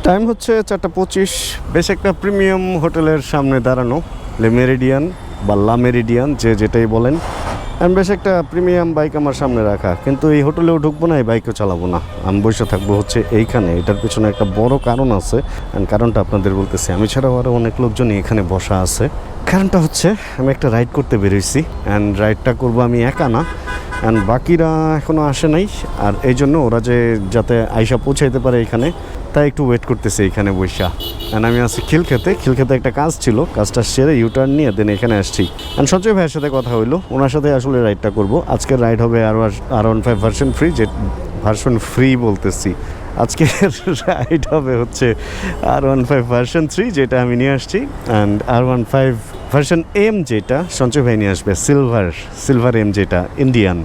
Time হচ্ছে 4:25। বেশ একটা প্রিমিয়াম হোটেলের সামনে দাঁড়ানো, লে মেরিডিয়ান বা লা মেরিডিয়ান, যে যেটাই বলেন। আমি বেশ একটা প্রিমিয়াম বাইক আমার সামনে রাখা, কিন্তু এই হোটেলেও ঢুকবো না, এই বাইকও চালাবো না, আমি বসে থাকবো হচ্ছে এইখানে। এটার পেছনে একটা বড় কারণ আছে, কারণটা আপনাদের বলতেছি। আমি ছাড়াও আরও অনেক লোকজনই এখানে বসা আছে। কারণটা হচ্ছে আমি একটা রাইড করতে বেরোইছি, অ্যান্ড রাইডটা করবো আমি একা না, অ্যান্ড বাকিরা এখনও আসে নাই। আর এই জন্য ওরা যাতে আইসা পৌঁছাইতে পারে এখানে, তাই একটু ওয়েট করতেছে এইখানে বৈশা। অ্যান্ড আমি আসছি খিলক্ষেতে একটা কাজ ছিল, কাজটা সেরে ইউটার্ন নিয়ে দেন এখানে আসছি। অ্যান্ড সঞ্জয় ভাইয়ের সাথে কথা হইলো, ওনার সাথে আসলে রাইডটা করব। আজকের রাইড হবে R15 ভার্সন ফ্রি, যে ভার্সন ফ্রি বলতেছি, আজকের রাইড হবে হচ্ছে R15 ভার্সন 3, যেটা আমি নিয়ে আসছি। অ্যান্ড R15 ভার্সন এম, যেটা সঞ্জয় ভাই নিয়ে আসবে, সিলভার এম, যেটা ইন্ডিয়ান,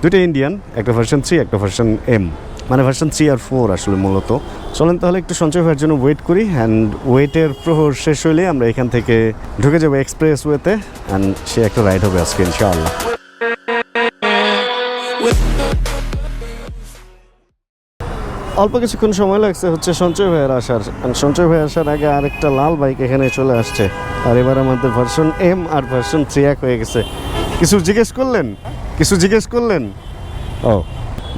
দুটো ইন্ডিয়ান, একটা ভার্সন 3 একটা ভার্সন এম, মানে ভার্সন 3 আর 4 আসলে মূলত। চলেন তাহলে একটু সঞ্চয় হওয়ার জন্য ওয়েট করি, অ্যান্ড ওয়েটের প্রহর শেষ হইলে আমরা এখান থেকে ঢুকে যাবো এক্সপ্রেস ওয়েতে, অ্যান্ড সে একটা রাইড হবে আজকে ইনশাআল্লাহ। অল্প কিছুক্ষণ সময় লাগছে হচ্ছে সঞ্চয় ভাইয়ের আসার, সঞ্চয় ভাই আসার আগে আরেকটা লাল বাইক এখানে চলে আসছে। আর এবার আমাদের ভার্সন এম আর ভার্সন 3 এক হয়ে গেছে। কিছু জিজ্ঞেস করলেন? ও,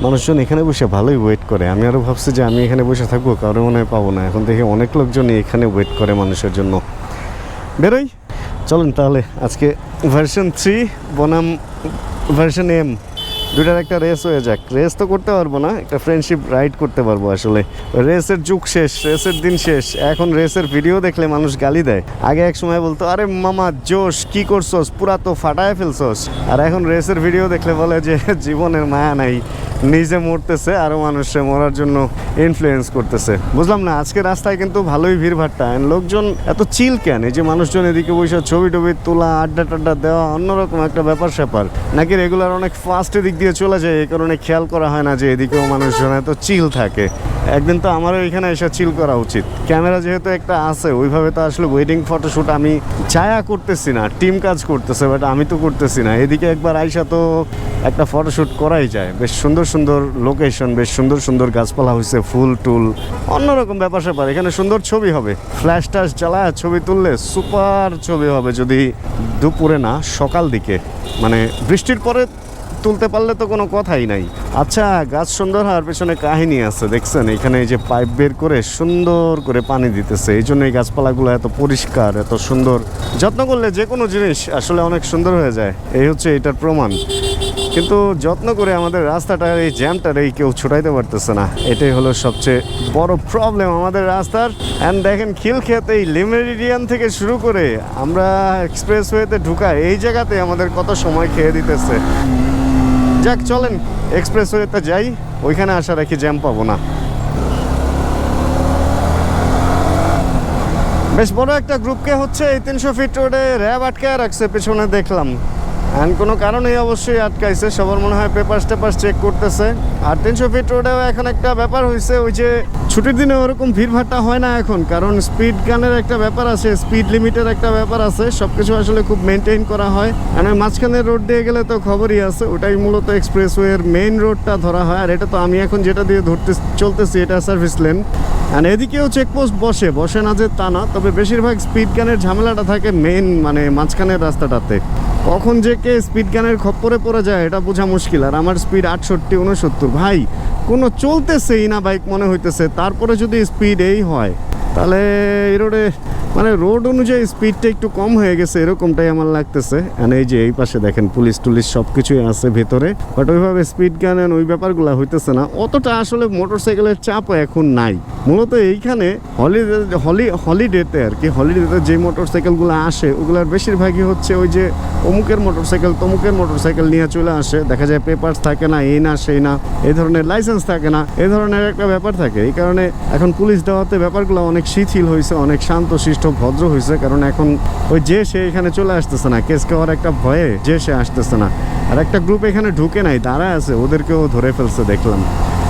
মানুষজন এখানে বসে ভালোই ওয়েট করে। আমি আরও ভাবছি যে আমি এখানে বসে থাকবো, কারো মনে হয় পাবো না। এখন দেখি অনেক লোকজনই এখানে ওয়েট করে মানুষের জন্য। বেরোই, চলেন তাহলে আজকে ভার্সন 3 বনাম ভার্সন এম, দুটার একটা রেস হয়ে যাক। রেস তো করতে পারবো না, একটা ফ্রেন্ডশিপ রাইড করতে পারবো। আসলে রেসের যুগ শেষ, রেসের দিন শেষ। এখন রেসের ভিডিও দেখলে মানুষ গালি দেয়। আগে এক সময় বলতো, আরে মামা জোশ, কি করছোস, পুরা তো ফাটায় ফেলছোস। আর এখন রেসের ভিডিও দেখলে বলে যে জীবনের মায়া নাই, নিজে মরতেছে, আরও মানুষে মরার জন্য ইনফ্লুয়েন্স করতেছে। বুঝলাম না, আজকে রাস্তায় কিন্তু ভালোই ভিড়ভাট্টা, লোকজন এত চিল কেন? এই যে মানুষজন এদিকে বসে ছবি টবি তোলা, আড্ডা টাড্ডা দেওয়া, অন্যরকম একটা ব্যাপার স্যাপার, নাকি রেগুলার অনেক ফাস্ট এদিক দিয়ে চলে যায়, এই কারণে খেয়াল করা হয় না যে এদিকেও মানুষজন এত চিল থাকে। একদিন তো আমারও এখানে এসে চিল করা উচিত। ক্যামেরা যেহেতু একটা আছে, ওইভাবে তো আসলে ওয়েডিং ফটোশ্যুট আমি ছায়া করতেছি না, টিম কাজ করতেছে, বাট আমি তো করতেছি না। এদিকে একবার আইসা তো একটা ফটোশ্যুট করাই যায়। বেশ সুন্দর সুন্দর লোকেশন, বেশ সুন্দর সুন্দর গাছপালা হয়েছে, ফুল টুল, অন্যরকম ব্যাপার স্যাপার। এখানে সুন্দর ছবি হবে, ফ্ল্যাশ ট্যাশ জ্বালায় ছবি তুললে সুপার ছবি হবে। যদি দুপুরে না, সকাল দিকে, মানে বৃষ্টির পরে তুলতে পারলে তো কোনো কথাই নাই। আচ্ছা, গাছ সুন্দর হওয়ার পেছনে কাহিনী আছে, দেখছেন? এখানে এই যে পাইপ বের করে সুন্দর করে পানি দিতেছে, এই জন্য এই গাছপালাগুলো এত পরিষ্কার, এত সুন্দর। যত্ন করলে যে কোনো জিনিস আসলে অনেক সুন্দর হয়ে যায়, এই হচ্ছে এটার প্রমাণ। কিন্তু যত্ন করে আমাদের রাস্তাটার এই জ্যামটার এই কেউ ছুটাইতে পারতেছে না, এটাই হলো সবচেয়ে বড় প্রবলেম আমাদের রাস্তার। অ্যান্ড দেখেন, খিলক্ষেত এই লে মেরিডিয়ান থেকে শুরু করে আমরা এক্সপ্রেসওয়েতে ঢুকা, এই জায়গাতে আমাদের কত সময় খেয়ে দিতেছে। যাক, চলেন এক্সপ্রেসওয়েতে যাই, ওইখানে আশা রাখি জ্যাম পাবো না। বেশ বড় একটা গ্রুপকে হচ্ছে এই 300 ফিট রোডে র্যাব আটকায় রাখছে পেছনে, দেখলাম। অ্যান্ড কোনো কারণেই অবশ্যই আটকাইছে, সবার মনে হয় পেপার টেপার চেক করতেছে। আর 300 ফিট রোডেও এখন একটা ব্যাপার হয়েছে, ওই যে ছুটির দিনে ওরকম ভিড়ভাট্টা হয় না এখন, কারণ স্পিড গানের একটা ব্যাপার আছে, স্পিড লিমিটের একটা ব্যাপার আছে, সব কিছু আসলে খুব মেনটেন করা হয়। আর মাঝখানের রোড দিয়ে গেলে তো খবরই আছে, ওটাই মূলত এক্সপ্রেসওয়ের মেইন রোডটা ধরা হয়। আর এটা তো আমি এখন যেটা দিয়ে চলতেছি, এটা সার্ভিস লেন। আর এদিকেও চেকপোস্ট বসে না যে তা না, তবে বেশিরভাগ স্পিড গানের ঝামেলাটা থাকে মেইন, মানে মাঝখানের রাস্তাটাতে। কখন যে কে স্পিড গানের খপ্পরে পড়ে যায় এটা বোঝা মুশকিল। আর আমার স্পিড 68 69, ভাই কোনো চলতেছেই না বাইক মনে হইতেছে। তারপরে যদি স্পিড এই হয়, তাহলে এই রোডে মানে রোড অনুযায়ী স্পিডটা একটু কম হয়ে গেছে, এরকমটাই আমার লাগতেছে। আর এই যে এই পাশে দেখেন পুলিশ টুলিশ সব কিছুই আছে ভেতরে, বাট ওইভাবে স্পিড গান ওই ব্যাপারগুলো হইতেছে না। অতটা আসলে মোটরসাইকেলের চাপও এখন নাই। মূলত এইখানে হলিডেতে আর কি, হলিডেতে যে মোটরসাইকেলগুলো আসে, ওগুলোর বেশিরভাগই হচ্ছে ওই যে অমুকের মোটরসাইকেল তমুকের মোটরসাইকেল নিয়ে চলে আসে। দেখা যায় পেপারস থাকে না, এই না সেই না, এই ধরনের লাইসেন্স থাকে না, এই ধরনের একটা ব্যাপার থাকে। এই কারণে এখন পুলিশ দেওয়াতে ব্যাপারগুলো অনেক শিথিল হয়েছে, অনেক শান্ত শিষ্ট ভদ্র হয়েছে। কারণ এখন ওই যে সে এখানে চলে আসতেছে না, কেস খাওয়ার একটা ভয়ে যে সে আসতেছে না। আর একটা গ্রুপ এখানে ঢুকে নাই, দাঁড়ায় আছে, ওদেরকেও ধরে ফেলছে দেখলাম।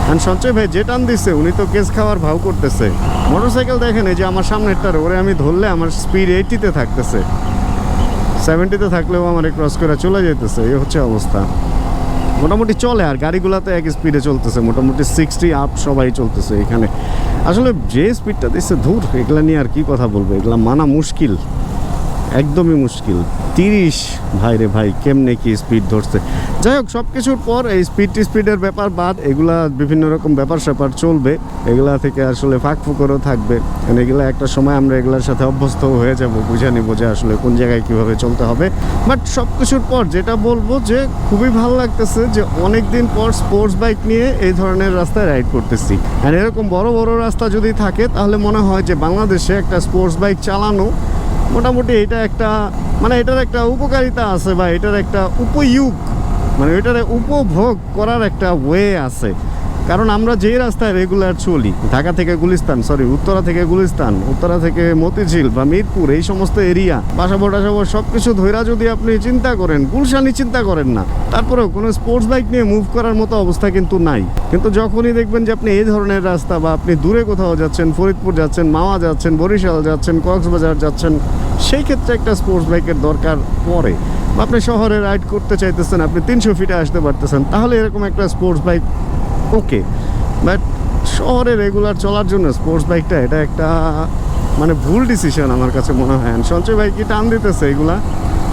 আর সঞ্চয় ভাই যে টান দিচ্ছে, উনি তো কেস খাওয়ার ভাও করতেছে। মোটরসাইকেল দেখেন, এই যে আমার সামনেরটার, ওরে আমি ধরলে আমার স্পিড 80-তে থাকতেছে, 70-তে থাকলেও আমার ক্রস করে চলে যেতেছে, এই হচ্ছে অবস্থা। মোটামুটি চলে। আর গাড়িগুলোতে এক স্পিডে চলতেছে, মোটামুটি 60 আপ সবাই চলতেছে এখানে। আসলে যে স্পিডটা দিচ্ছে ধুর, এগুলা নিয়ে আর কি কথা বলবো, এগুলা মানা মুশকিল, একদমই মুশকিল। 30 ভাই রে ভাই, কেমনে কি স্পিড ধরছে। যাই হোক, সব কিছুর পর এই স্পিডের ব্যাপার বাদ, এগুলা বিভিন্ন রকম ব্যাপার স্যাপার চলবে, এগুলা থেকে আসলে ফাঁক ফুকরও থাকবে। কারণ এগুলা একটা সময় আমরা এগুলার সাথে অভ্যস্ত হয়ে যাব, বুঝে নিব যে আসলে কোন জায়গায় কীভাবে চলতে হবে। বাট সব কিছুর পর যেটা বলবো যে খুবই ভালো লাগতেছে যে অনেক দিন পর স্পোর্টস বাইক নিয়ে এই ধরনের রাস্তায় রাইড করতেছি। আর এরকম বড় বড় রাস্তা যদি থাকে তাহলে মনে হয় যে বাংলাদেশে একটা স্পোর্টস বাইক চালানো মোটামুটি এটা একটা মানে এটার একটা উপকারিতা আছে, বা এটার একটা উপয়োগ মানে এটার উপভোগ করার একটা ওয়ে আছে। কারণ আমরা যে রাস্তায় রেগুলার চলি, ঢাকা থেকে গুলিস্তান, উত্তরা থেকে গুলিস্তান, উত্তরা থেকে মতিঝিল বা মিরপুর, এই সমস্ত এরিয়া, বাসাবোর টাসাবোর সব কিছু ধৈরা যদি আপনি চিন্তা করেন, গুলশানি চিন্তা করেন না, তারপরেও কোনো স্পোর্টস বাইক নিয়ে মুভ করার মতো অবস্থা কিন্তু নাই। কিন্তু যখনই দেখবেন যে আপনি এই ধরনের রাস্তা, বা আপনি দূরে কোথাও যাচ্ছেন, ফরিদপুর যাচ্ছেন, মাওয়া যাচ্ছেন, বরিশাল যাচ্ছেন, কক্সবাজার যাচ্ছেন, সেই ক্ষেত্রে একটা স্পোর্টস বাইকের দরকার পড়ে। বা আপনি শহরে রাইড করতে চাইতেছেন, আপনি 300 ফিটে আসতে পারতেছেন, তাহলে এরকম একটা স্পোর্টস বাইক ওকে। বাট শহরে রেগুলার চলার জন্য স্পোর্টস বাইকটা এটা একটা মানে ভুল ডিসিশন আমার কাছে মনে হয়। সঞ্চয় ভাই কি টান দিতেছে এগুলা,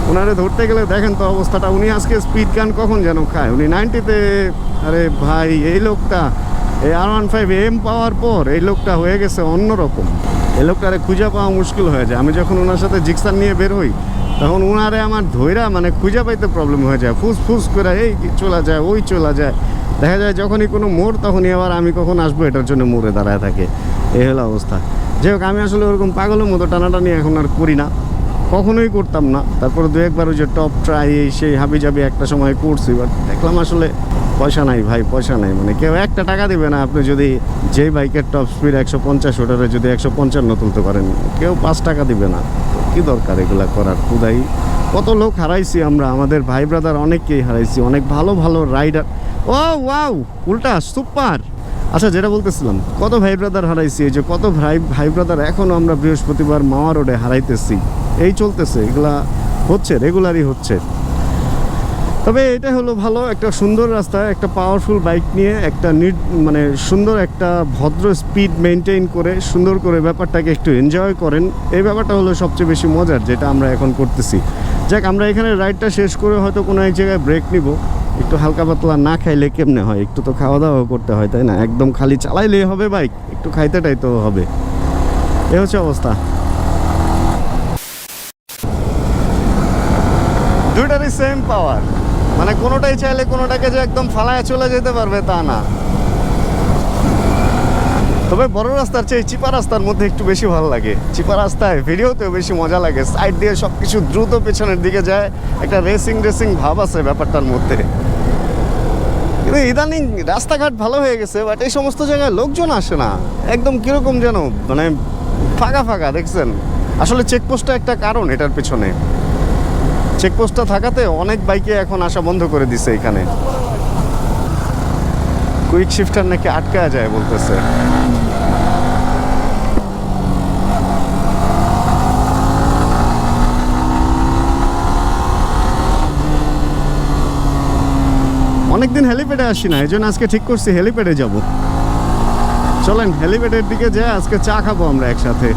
ওনারে ধরতে গেলে দেখেন তো অবস্থাটা। উনি আজকে স্পিড গান কখন যেন খায়, উনি 90-তে। আরে ভাই, এই লোকটা এই R15M পাওয়ার পর এই লোকটা হয়ে গেছে অন্যরকম। এই লোকটারে খুঁজে পাওয়া মুশকিল হয়ে যায়। আমি যখন ওনার সাথে জিক্সার নিয়ে বের হই, তখন ওনারে আমার ধৈরা মানে খুঁজে পাইতে প্রবলেম হয়ে যায়। ফুস করে এই চলে যায়, ওই চলে যায়। দেখা যায় যখনই কোনো মোড়, তখনই আবার আমি কখন আসবো এটার জন্য মোড়ে দাঁড়ায় থাকে। এই হলো অবস্থা। যাই হোক, আমি আসলে ওরকম পাগলের মতো টানাটানি এখন আর করি না, কখনোই করতাম না। তারপরে দু একবার ওই যে টপ ট্রাই সেই হাবি জাবি একটা সময় করছি, বাট দেখলাম আসলে পয়সা নাই ভাই, পয়সা নাই। মানে কেউ একটা টাকা দেবে না আপনি যদি যেই বাইকের টপ স্পিড 150, ওটারে যদি 155 তুলতে পারেন, কেউ 5 টাকা দিবে না। কি দরকার এগুলা করার? খুদাই কত লোক হারাইছি আমরা, আমাদের ভাই ব্রাদার অনেককেই হারাইছি, অনেক ভালো ভালো রাইডার। ও ওয়াও, উল্টা সুপার। আচ্ছা, যেটা বলতেছিলাম, কত ভাই ব্রাদার হারাইছি, এই যে কত ভাই ব্রাদার এখনও আমরা বৃহস্পতিবার মাওয়া রোডে হারাইতেছি। এই চলতেছে, এগুলা হচ্ছে, রেগুলারই হচ্ছে। তবে এটা হলো ভালো একটা সুন্দর রাস্তা, একটা পাওয়ারফুল বাইক নিয়ে একটা মানে সুন্দর একটা ভদ্র স্পিড মেনটেন করে সুন্দর করে ব্যাপারটাকে একটু এনজয় করেন, এই ব্যাপারটা হলো সবচেয়ে বেশি মজার, যেটা আমরা এখন করতেছি। যাক, আমরা এখানে রাইডটা শেষ করে হয়তো কোনো এক জায়গায় ব্রেক নিব। একটু হালকা পাতলা না খাইলে কেমনে হয়, একটু তো খাওয়া দাওয়া করতে হয়, তাই না? একদম খালি চালাইলেই হবে বাইক, একটু খাইতে টাইতেও হবে। এ হচ্ছে অবস্থা। দুইটারই সেম পাওয়ার, মানে কোনোটাই চাইলে কোনোটাকে যে একদম ফালায় চলে যেতে পারবে তা না। তবে বড় রাস্তার চেয়ে চিপা রাস্তার মধ্যে একটু বেশি ভালো লাগে। চিপা রাস্তায় ভিডিওতেও বেশি মজা লাগে, সাইড দিয়ে সব কিছু দ্রুত পেছনের দিকে যায়, একটা রেসিং ভাব আছে ব্যাপারটার মধ্যে। কিন্তু ইদানিং রাস্তাঘাট ভালো হয়ে গেছে, বাট এই সমস্ত জায়গায় লোকজন আসে না, একদম কীরকম যেন মানে ফাঁকা দেখছেন। আসলে চেকপোস্টটা একটা কারণ এটার পেছনে। চেকপোস্টটা থাকাতে অনেক বাইকে এখন আসা বন্ধ করে দিছে এখানে। কুইক শিফটার নাকি আটকায়া যায় বলতেছে। অনেকদিন হেলিপ্যাডে আসি না, এই জন্য আজকে ঠিক করছি হেলিপ্যাডে যাব। চলেন হেলিপ্যাডের দিকে যাই, আজকে চা খাবো আমরা একসাথে।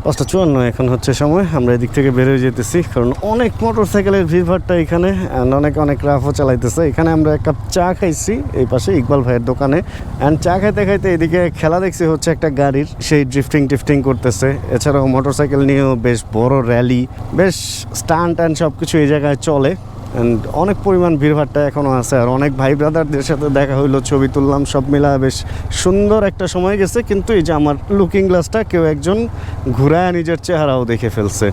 পাঁচটা 54 এখন হচ্ছে সময়, আমরা এদিক থেকে বের হয়ে যেতেছি, কারণ অনেক মোটর সাইকেলের ভিড়ভাড়টা এখানে, অ্যান্ড অনেক রাফও চালাইতেছে। এখানে আমরা এক কাপ চা খাইছি এই পাশে ইকবাল ভাইয়ের দোকানে, অ্যান্ড চা খাইতে এদিকে খেলা দেখছি হচ্ছে একটা গাড়ির, সেই ড্রিফটিং করতেছে। এছাড়াও মোটর সাইকেল নিয়েও বেশ বড় র্যালি, বেশ স্টান্ট অ্যান্ড সব কিছু এই জায়গায় চলে। অ্যান্ড অনেক পরিমাণ ভিড়ভাড়টা এখনও আছে, আর অনেক ভাই ব্রাদারদের সাথে দেখা হইলো, ছবি তুললাম, সব মিলা বেশ সুন্দর একটা সময় গেছে। কিন্তু এই যে আমার লুকিং গ্লাসটা কেউ একজন ঘুরায় নিজের চেহারাও দেখে ফেলছে,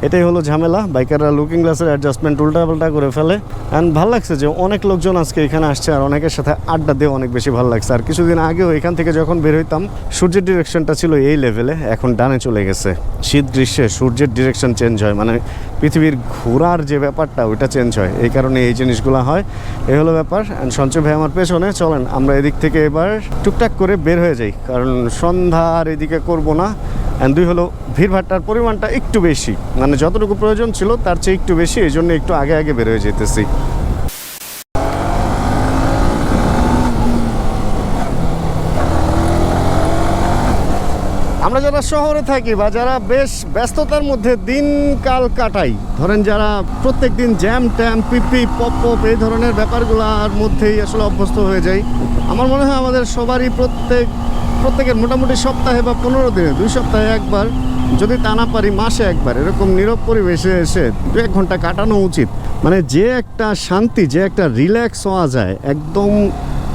এটাই হলো ঝামেলা। বাইকাররা লুকিং গ্লাসের অ্যাডজাস্টমেন্ট উল্টাপাল্টা করে ফেলে। অ্যান্ড ভালো লাগছে যে অনেক লোকজন আজকে এখানে আসছে, আর অনেকের সাথে আড্ডা দিয়ে অনেক বেশি ভালো লাগছে। আর কিছুদিন আগেও এখান থেকে যখন বের হইতাম সূর্যের ডিরেকশনটা ছিল এই লেভেলে, এখন ডানে চলে গেছে। শীত গ্রীষ্মে সূর্যের ডিরেকশন চেঞ্জ হয়, মানে পৃথিবীর ঘোরার যে ব্যাপারটা ওইটা চেঞ্জ হয়, এই কারণে এই জিনিসগুলো হয়। এই হলো ব্যাপার। অ্যান্ড সঞ্চয় ভাই আমার পেছনে, চলেন আমরা এদিক থেকে এবার টুকটাক করে বের হয়ে যাই, কারণ সন্ধ্যা আর এদিকে করবো না। অ্যান্ড দুই হলো ভিড়ভাট্টার পরিমাণটা একটু বেশি, মানে যতটুকু প্রয়োজন ছিল তার চেয়ে একটু বেশি, এই জন্য একটু আগে আগে বের হয়ে যেতেছি। আমরা যারা শহরে থাকি বা যারা বেশ ব্যস্ততার মধ্যে দিনকাল কাটাই, ধরেন যারা প্রত্যেক দিন জ্যাম ট্যাম পিপি পপ পপ এই ধরনের ব্যাপারগুলোর মধ্যেই আসলে অভ্যস্ত হয়ে যাই, আমার মনে হয় আমাদের সবারই প্রত্যেকের মোটামুটি সপ্তাহে বা 15 দিনে 2 সপ্তাহে একবার, যদি তা না পারি মাসে একবার, এরকম নীরব পরিবেশে এসে 2-1 ঘন্টা কাটানো উচিত। মানে যে একটা শান্তি, যে একটা রিল্যাক্স হওয়া যায়, একদম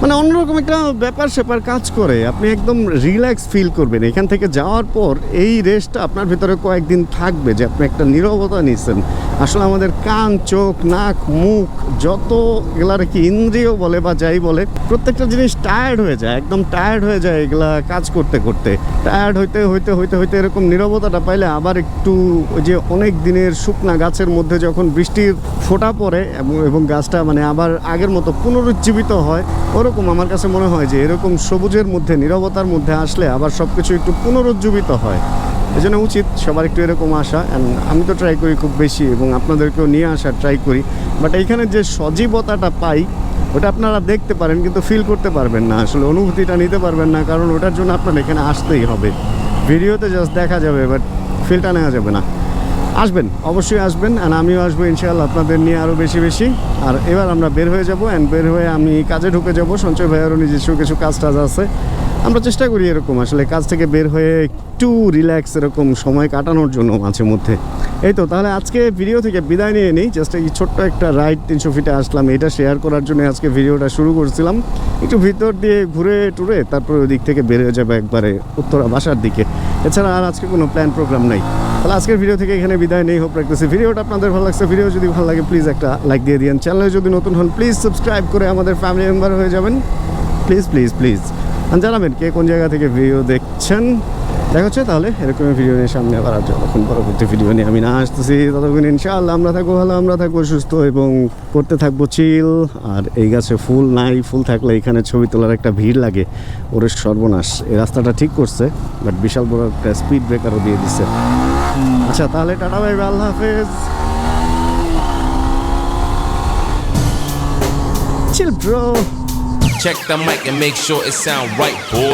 মানে অন্যরকম একটা ব্যাপার স্যাপার কাজ করে, আপনি একদম রিল্যাক্স ফিল করবেন এখান থেকে যাওয়ার পর। এই রেস্টটা আপনার ভিতরে কয়েকদিন থাকবে যে আপনি একটা নীরবতা নিচ্ছেন। আসলে আমাদের কান, চোখ, নাক, মুখ, যত এগুলার কি ইন্দ্রিয় বলে বা যাই বলে, প্রত্যেকটা জিনিস টায়ার্ড হয়ে যায়, একদম টায়ার্ড হয়ে যায় এগুলা কাজ করতে করতে। টায়ার্ড হইতে এরকম নীরবতাটা পাইলে আবার একটু ওই যে অনেক দিনের শুকনা গাছের মধ্যে যখন বৃষ্টির ফোঁটা পড়ে এবং গাছটা মানে আবার আগের মতো পুনরুজ্জীবিত হয়, ওরকম আমার কাছে মনে হয় যে এরকম সবুজের মধ্যে, নীরবতার মধ্যে আসলে আবার সব কিছু একটু পুনরুজ্জীবিত হয়। এই জন্য উচিত সবার একটু এরকম আসা। অ্যান্ড আমি তো ট্রাই করি খুব বেশি, এবং আপনাদেরকেও নিয়ে আসার ট্রাই করি। বাট এইখানে যে সজীবতাটা পাই ওটা আপনারা দেখতে পারেন, কিন্তু ফিল করতে পারবেন না, আসলে অনুভূতিটা নিতে পারবেন না, কারণ ওটার জন্য আপনার এখানে আসতেই হবে। ভিডিওতে জাস্ট দেখা যাবে, বাট ফিলটা নেওয়া যাবে না। আসবেন, অবশ্যই আসবেন, অ্যান্ড আমিও আসবো ইনশাআল্লাহ আপনাদের নিয়ে আরও বেশি বেশি। আর এবার আমরা বের হয়ে যাব, অ্যান্ড বের হয়ে আমি কাজে ঢুকে যাব। সঞ্চয় ভাইয়েরও নিজস্ব কিছু কাজ টাজ আছে, আমরা চেষ্টা করি এরকম আসলে কাজ থেকে বের হয়ে একটু রিল্যাক্স এরকম সময় কাটানোর জন্য মাঝে মধ্যে। এই তো, তাহলে আজকে ভিডিও থেকে বিদায় নিয়ে নিই। জাস্ট এই ছোট্ট একটা রাইড 300 ফিটে আসলাম, এটা শেয়ার করার জন্য আজকে ভিডিওটা শুরু করছিলাম। একটু ভিতর দিয়ে ঘুরে টুরে তারপরে ওই দিক থেকে বের হয়ে যাবে একবারে উত্তরা বাসার দিকে। এছাড়া আর আজকে কোনো প্ল্যান প্রোগ্রাম নাই। তাহলে আজকের ভিডিও থেকে এখানে বিদায় নেই। হোপ রাখতেছি ভিডিওটা আপনাদের ভালো লাগছে। ভিডিও যদি ভালো লাগে প্লিজ একটা লাইক দিয়ে দিন। চ্যানেলে যদি নতুন হন প্লিজ সাবস্ক্রাইব করে আমাদের ফ্যামিলি মেম্বার হয়ে যাবেন, প্লিজ প্লিজ প্লিজ। আর জানাবেন কে কোন জায়গা থেকে ভিডিও দেখছেন। দেখা হচ্ছে তাহলে এরকমই ভিডিও নিয়ে সামনে আবার, যখন পরবর্তী ভিডিও নিয়ে আমি না আসতেছি ততক্ষণ ইনশাআল্লাহ আমরা থাকবো ভালো, আমরা থাকবো সুস্থ এবং করতে থাকবো চিল। আর এই গাছে ফুল নাই, ফুল থাকলে এখানে ছবি তোলার একটা ভিড় লাগে, ওরে সর্বনাশ। এই রাস্তাটা ঠিক করছে, বাট বিশাল বড় একটা স্পিড ব্রেকারও দিয়ে দিচ্ছে। আচ্ছা তাহলে টাটা বাই বাই, আল্লাহ হাফেজ। Chill bro. Check the mic and make sure it sound right, boy.